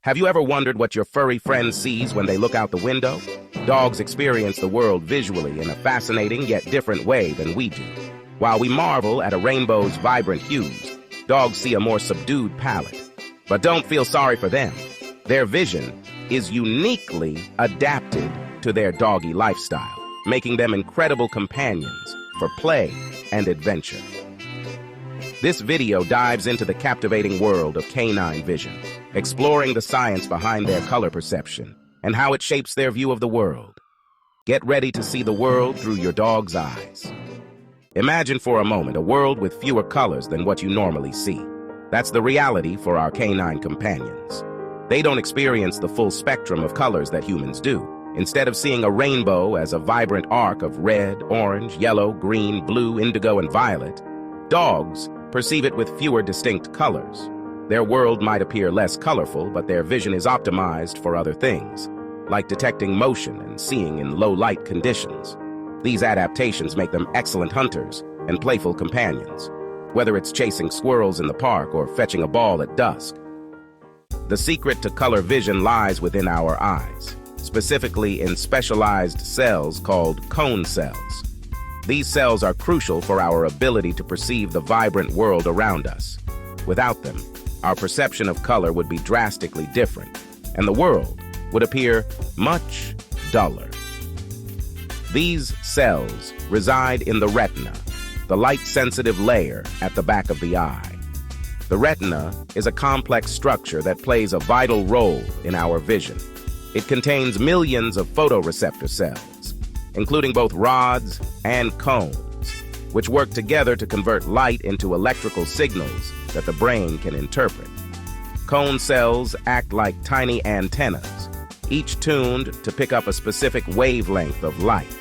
Have you ever wondered what your furry friend sees when they look out the window? Dogs experience the world visually in a fascinating yet different way than we do. While we marvel at a rainbow's vibrant hues, dogs see a more subdued palette. But don't feel sorry for them. Their vision is uniquely adapted to their doggy lifestyle, making them incredible companions for play and adventure. This video dives into the captivating world of canine vision, exploring the science behind their color perception and how it shapes their view of the world. Get ready to see the world through your dog's eyes. Imagine for a moment a world with fewer colors than what you normally see. That's the reality for our canine companions. They don't experience the full spectrum of colors that humans do. Instead of seeing a rainbow as a vibrant arc of red, orange, yellow, green, blue, indigo, and violet, dogs perceive it with fewer distinct colors. Their world might appear less colorful, but their vision is optimized for other things, like detecting motion and seeing in low-light conditions. These adaptations make them excellent hunters and playful companions, whether it's chasing squirrels in the park or fetching a ball at dusk. The secret to color vision lies within our eyes, specifically in specialized cells called cone cells. These cells are crucial for our ability to perceive the vibrant world around us. Without them, our perception of color would be drastically different, and the world would appear much duller. These cells reside in the retina, the light-sensitive layer at the back of the eye. The retina is a complex structure that plays a vital role in our vision. It contains millions of photoreceptor cells, including both rods and cones, which work together to convert light into electrical signals that the brain can interpret. Cone cells act like tiny antennas, each tuned to pick up a specific wavelength of light.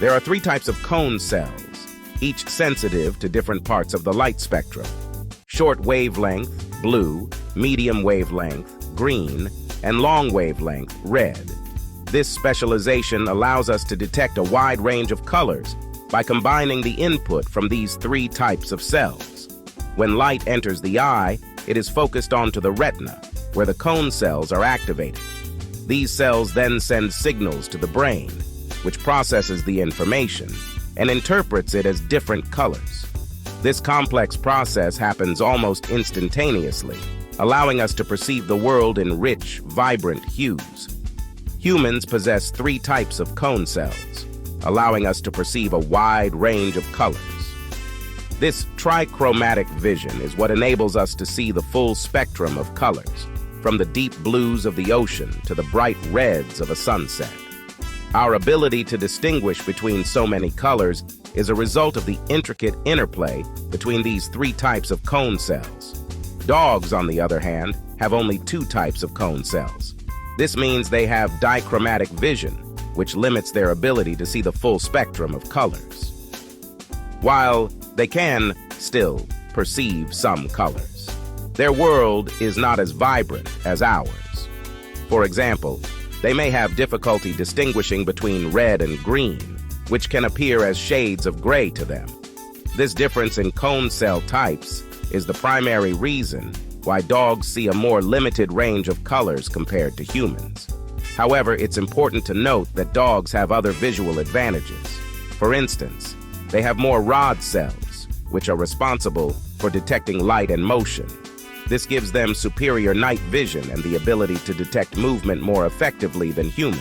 There are 3 types of cone cells, each sensitive to different parts of the light spectrum: short wavelength, blue; medium wavelength, green; and long wavelength, red. This specialization allows us to detect a wide range of colors by combining the input from these 3 types of cells. When light enters the eye, it is focused onto the retina, where the cone cells are activated. These cells then send signals to the brain, which processes the information and interprets it as different colors. This complex process happens almost instantaneously, allowing us to perceive the world in rich, vibrant hues. Humans possess 3 types of cone cells, allowing us to perceive a wide range of colors. This trichromatic vision is what enables us to see the full spectrum of colors, from the deep blues of the ocean to the bright reds of a sunset. Our ability to distinguish between so many colors is a result of the intricate interplay between these 3 types of cone cells. Dogs, on the other hand, have only 2 types of cone cells. This means they have dichromatic vision, which limits their ability to see the full spectrum of colors. While they can still perceive some colors, their world is not as vibrant as ours. For example, they may have difficulty distinguishing between red and green, which can appear as shades of gray to them. This difference in cone cell types is the primary reason why dogs see a more limited range of colors compared to humans. However, it's important to note that dogs have other visual advantages. For instance, they have more rod cells, which are responsible for detecting light and motion. This gives them superior night vision and the ability to detect movement more effectively than humans.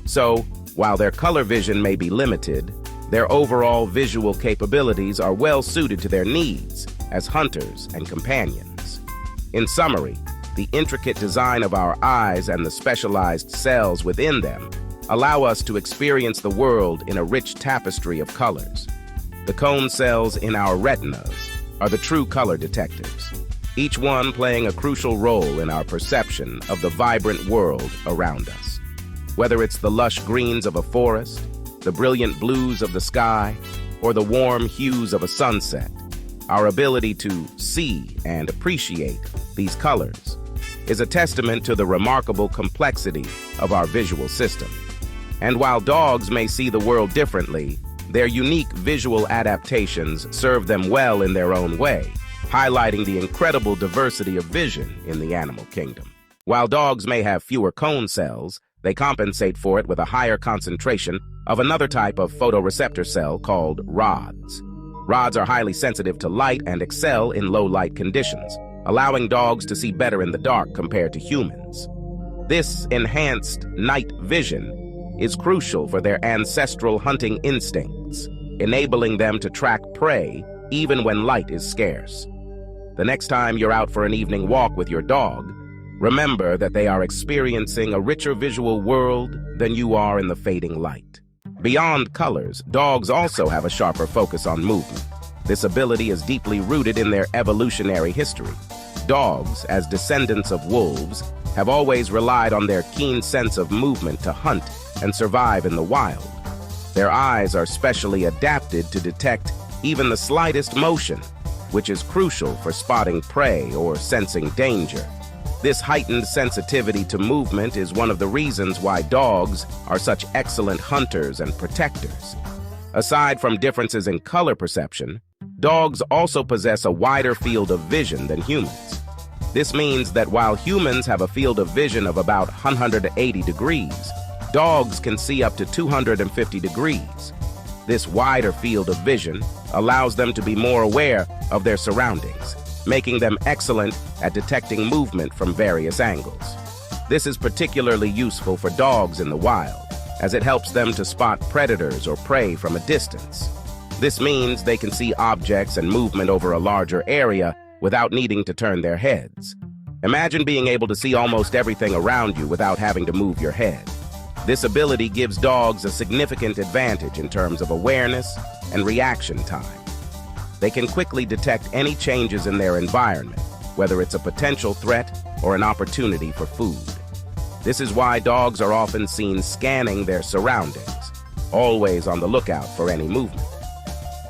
So, while their color vision may be limited, their overall visual capabilities are well suited to their needs as hunters and companions. In summary, the intricate design of our eyes and the specialized cells within them allow us to experience the world in a rich tapestry of colors. The cone cells in our retinas are the true color detectives, each one playing a crucial role in our perception of the vibrant world around us. Whether it's the lush greens of a forest, the brilliant blues of the sky, or the warm hues of a sunset, our ability to see and appreciate these colors is a testament to the remarkable complexity of our visual system. And while dogs may see the world differently, their unique visual adaptations serve them well in their own way, highlighting the incredible diversity of vision in the animal kingdom. While dogs may have fewer cone cells, they compensate for it with a higher concentration of another type of photoreceptor cell called rods. Rods are highly sensitive to light and excel in low-light conditions, allowing dogs to see better in the dark compared to humans. This enhanced night vision is crucial for their ancestral hunting instincts, enabling them to track prey even when light is scarce. The next time you're out for an evening walk with your dog, remember that they are experiencing a richer visual world than you are in the fading light. Beyond colors, dogs also have a sharper focus on movement. This ability is deeply rooted in their evolutionary history. Dogs, as descendants of wolves, have always relied on their keen sense of movement to hunt and survive in the wild. Their eyes are specially adapted to detect even the slightest motion, which is crucial for spotting prey or sensing danger. This heightened sensitivity to movement is one of the reasons why dogs are such excellent hunters and protectors. Aside from differences in color perception, dogs also possess a wider field of vision than humans. This means that while humans have a field of vision of about 180 degrees, dogs can see up to 250 degrees. This wider field of vision allows them to be more aware of their surroundings, making them excellent at detecting movement from various angles. This is particularly useful for dogs in the wild, as it helps them to spot predators or prey from a distance. This means they can see objects and movement over a larger area without needing to turn their heads. Imagine being able to see almost everything around you without having to move your head. This ability gives dogs a significant advantage in terms of awareness and reaction time. They can quickly detect any changes in their environment, whether it's a potential threat or an opportunity for food. This is why dogs are often seen scanning their surroundings, always on the lookout for any movement.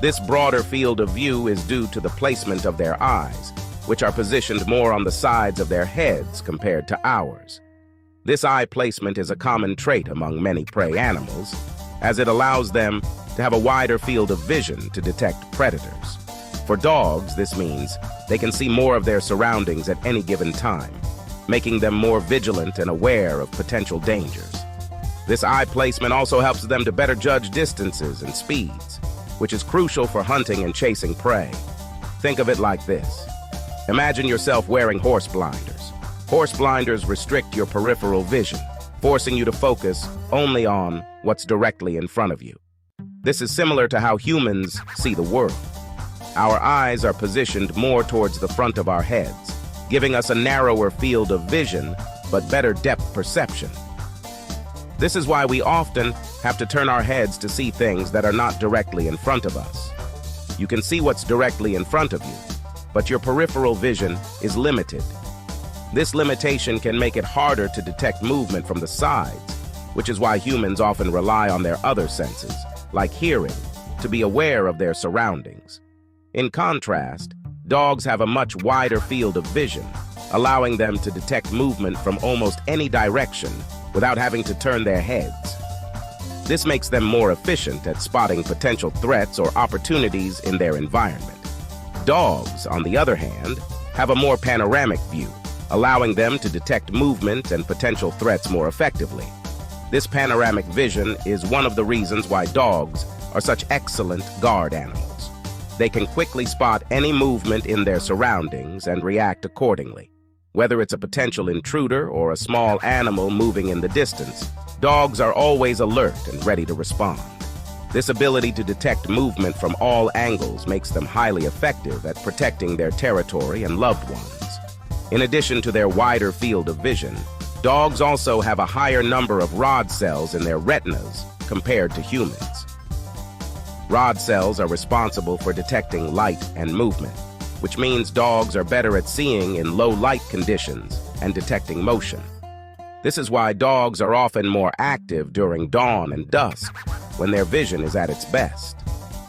This broader field of view is due to the placement of their eyes, which are positioned more on the sides of their heads compared to ours. This eye placement is a common trait among many prey animals, as it allows them to have a wider field of vision to detect predators. For dogs, this means they can see more of their surroundings at any given time, making them more vigilant and aware of potential dangers. This eye placement also helps them to better judge distances and speeds, which is crucial for hunting and chasing prey. Think of it like this. Imagine yourself wearing horse blinders. Horse blinders restrict your peripheral vision, forcing you to focus only on what's directly in front of you. This is similar to how humans see the world. Our eyes are positioned more towards the front of our heads, giving us a narrower field of vision, but better depth perception. This is why we often have to turn our heads to see things that are not directly in front of us. You can see what's directly in front of you, but your peripheral vision is limited. This limitation can make it harder to detect movement from the sides, which is why humans often rely on their other senses, like hearing, to be aware of their surroundings. In contrast, dogs have a much wider field of vision, allowing them to detect movement from almost any direction without having to turn their heads. This makes them more efficient at spotting potential threats or opportunities in their environment. Dogs, on the other hand, have a more panoramic view, allowing them to detect movement and potential threats more effectively. This panoramic vision is one of the reasons why dogs are such excellent guard animals. They can quickly spot any movement in their surroundings and react accordingly. Whether it's a potential intruder or a small animal moving in the distance, dogs are always alert and ready to respond. This ability to detect movement from all angles makes them highly effective at protecting their territory and loved ones. In addition to their wider field of vision, dogs also have a higher number of rod cells in their retinas compared to humans. Rod cells are responsible for detecting light and movement, which means dogs are better at seeing in low light conditions and detecting motion. This is why dogs are often more active during dawn and dusk, when their vision is at its best.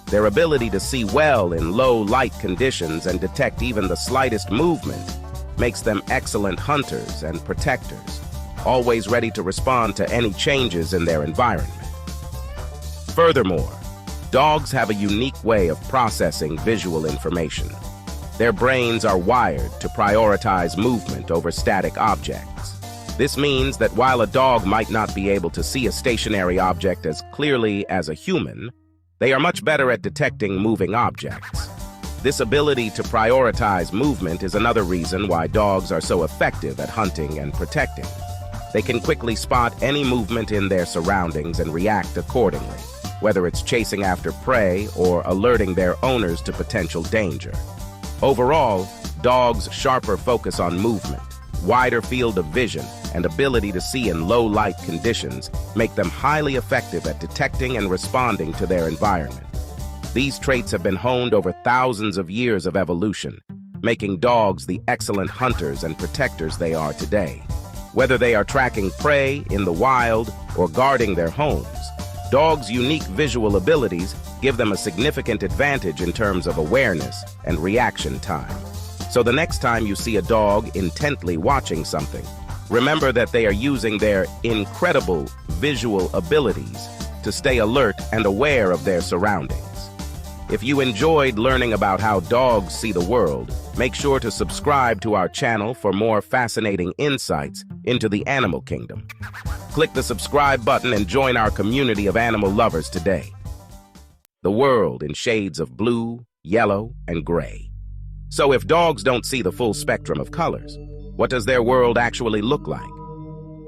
Their ability to see well in low light conditions and detect even the slightest movement makes them excellent hunters and protectors, always ready to respond to any changes in their environment. Furthermore, dogs have a unique way of processing visual information. Their brains are wired to prioritize movement over static objects. This means that while a dog might not be able to see a stationary object as clearly as a human, they are much better at detecting moving objects. This ability to prioritize movement is another reason why dogs are so effective at hunting and protecting. They can quickly spot any movement in their surroundings and react accordingly, whether it's chasing after prey or alerting their owners to potential danger. Overall, dogs' sharper focus on movement, wider field of vision, and ability to see in low-light conditions make them highly effective at detecting and responding to their environment. These traits have been honed over thousands of years of evolution, making dogs the excellent hunters and protectors they are today. Whether they are tracking prey in the wild or guarding their homes, dogs' unique visual abilities give them a significant advantage in terms of awareness and reaction time. So the next time you see a dog intently watching something, remember that they are using their incredible visual abilities to stay alert and aware of their surroundings. If you enjoyed learning about how dogs see the world, make sure to subscribe to our channel for more fascinating insights into the animal kingdom. Click the subscribe button and join our community of animal lovers today. The world in shades of blue, yellow, and gray. So if dogs don't see the full spectrum of colors, what does their world actually look like?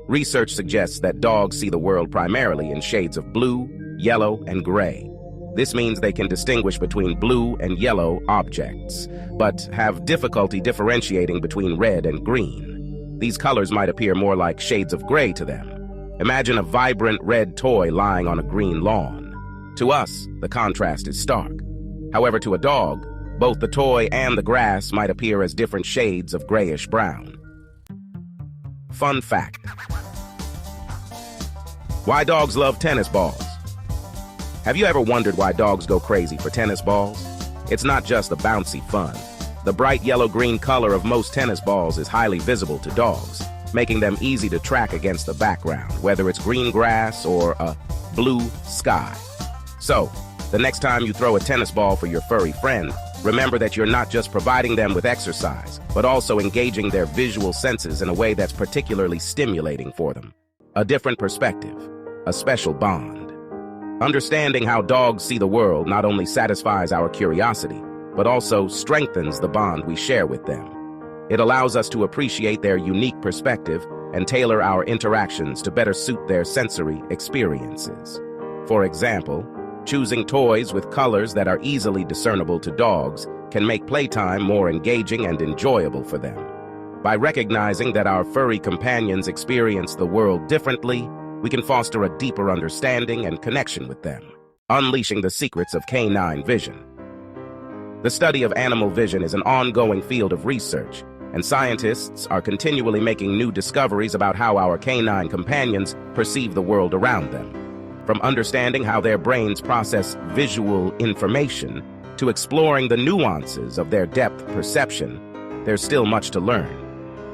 Research suggests that dogs see the world primarily in shades of blue, yellow, and gray. This means they can distinguish between blue and yellow objects, but have difficulty differentiating between red and green. These colors might appear more like shades of gray to them. Imagine a vibrant red toy lying on a green lawn. To us, the contrast is stark. However, to a dog, both the toy and the grass might appear as different shades of grayish-brown. Fun fact: why dogs love tennis balls? Have you ever wondered why dogs go crazy for tennis balls? It's not just the bouncy fun. The bright yellow-green color of most tennis balls is highly visible to dogs, making them easy to track against the background, whether it's green grass or a blue sky. So, the next time you throw a tennis ball for your furry friend, remember that you're not just providing them with exercise, but also engaging their visual senses in a way that's particularly stimulating for them. A different perspective, a special bond. Understanding how dogs see the world not only satisfies our curiosity, but also strengthens the bond we share with them. It allows us to appreciate their unique perspective and tailor our interactions to better suit their sensory experiences. For example, choosing toys with colors that are easily discernible to dogs can make playtime more engaging and enjoyable for them. By recognizing that our furry companions experience the world differently, we can foster a deeper understanding and connection with them, unleashing the secrets of canine vision. The study of animal vision is an ongoing field of research, and scientists are continually making new discoveries about how our canine companions perceive the world around them. From understanding how their brains process visual information to exploring the nuances of their depth perception, there's still much to learn.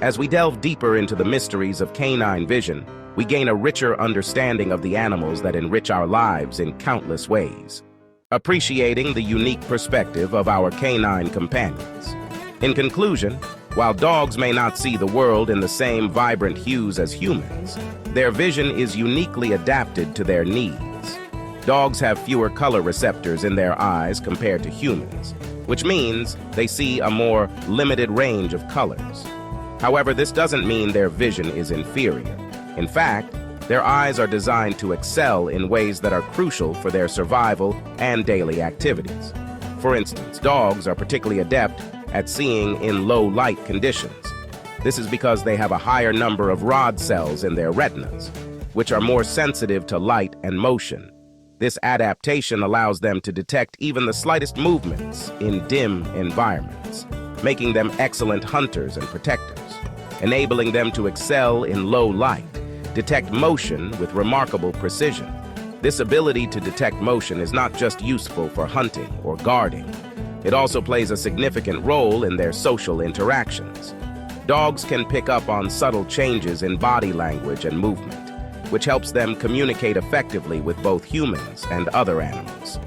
As we delve deeper into the mysteries of canine vision, we gain a richer understanding of the animals that enrich our lives in countless ways, appreciating the unique perspective of our canine companions. In conclusion, while dogs may not see the world in the same vibrant hues as humans, their vision is uniquely adapted to their needs. Dogs have fewer color receptors in their eyes compared to humans, which means they see a more limited range of colors. However, this doesn't mean their vision is inferior. In fact, their eyes are designed to excel in ways that are crucial for their survival and daily activities. For instance, dogs are particularly adept at seeing in low light conditions. This is because they have a higher number of rod cells in their retinas, which are more sensitive to light and motion. This adaptation allows them to detect even the slightest movements in dim environments, making them excellent hunters and protectors, enabling them to excel in low light, detect motion with remarkable precision. This ability to detect motion is not just useful for hunting or guarding. It also plays a significant role in their social interactions. Dogs can pick up on subtle changes in body language and movement, which helps them communicate effectively with both humans and other animals.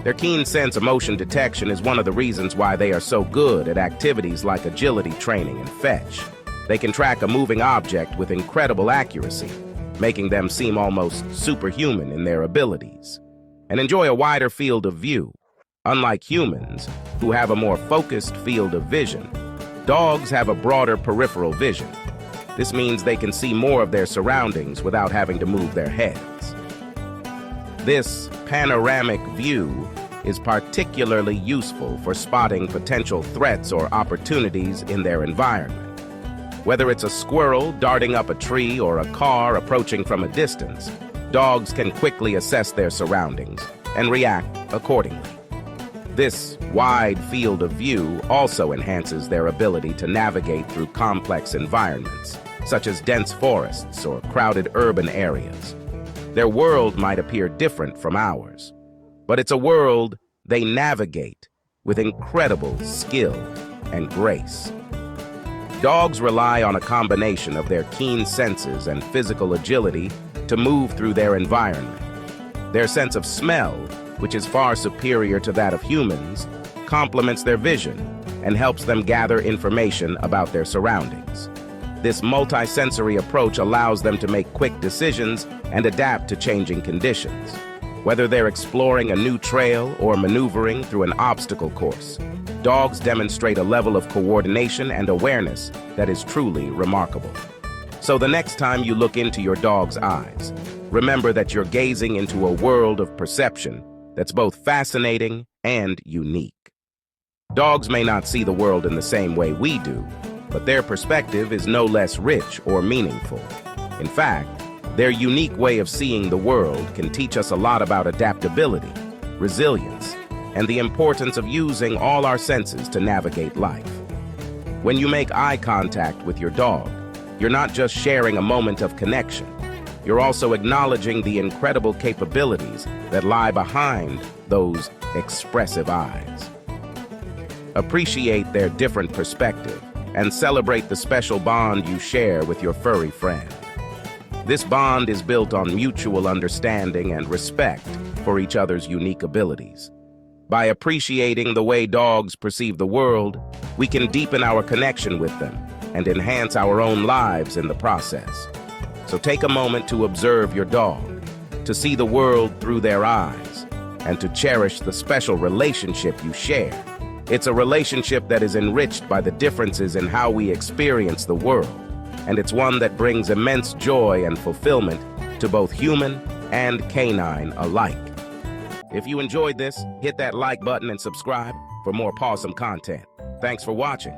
Their keen sense of motion detection is one of the reasons why they are so good at activities like agility training and fetch. They can track a moving object with incredible accuracy, making them seem almost superhuman in their abilities, and enjoy a wider field of view. Unlike humans, who have a more focused field of vision, dogs have a broader peripheral vision. This means they can see more of their surroundings without having to move their heads. This panoramic view is particularly useful for spotting potential threats or opportunities in their environment. Whether it's a squirrel darting up a tree or a car approaching from a distance, dogs can quickly assess their surroundings and react accordingly. This wide field of view also enhances their ability to navigate through complex environments, such as dense forests or crowded urban areas. Their world might appear different from ours, but it's a world they navigate with incredible skill and grace. Dogs rely on a combination of their keen senses and physical agility to move through their environment. Their sense of smell, which is far superior to that of humans, complements their vision and helps them gather information about their surroundings. This multisensory approach allows them to make quick decisions and adapt to changing conditions, whether they're exploring a new trail or maneuvering through an obstacle course. Dogs demonstrate a level of coordination and awareness that is truly remarkable. So the next time you look into your dog's eyes, remember that you're gazing into a world of perception that's both fascinating and unique. Dogs may not see the world in the same way we do, but their perspective is no less rich or meaningful. In fact, their unique way of seeing the world can teach us a lot about adaptability, resilience, and the importance of using all our senses to navigate life. When you make eye contact with your dog, you're not just sharing a moment of connection. You're also acknowledging the incredible capabilities that lie behind those expressive eyes. Appreciate their different perspective and celebrate the special bond you share with your furry friend. This bond is built on mutual understanding and respect for each other's unique abilities. By appreciating the way dogs perceive the world, we can deepen our connection with them and enhance our own lives in the process. So take a moment to observe your dog, to see the world through their eyes, and to cherish the special relationship you share. It's a relationship that is enriched by the differences in how we experience the world, and it's one that brings immense joy and fulfillment to both human and canine alike. If you enjoyed this, hit that like button and subscribe for more pawsome content. Thanks for watching.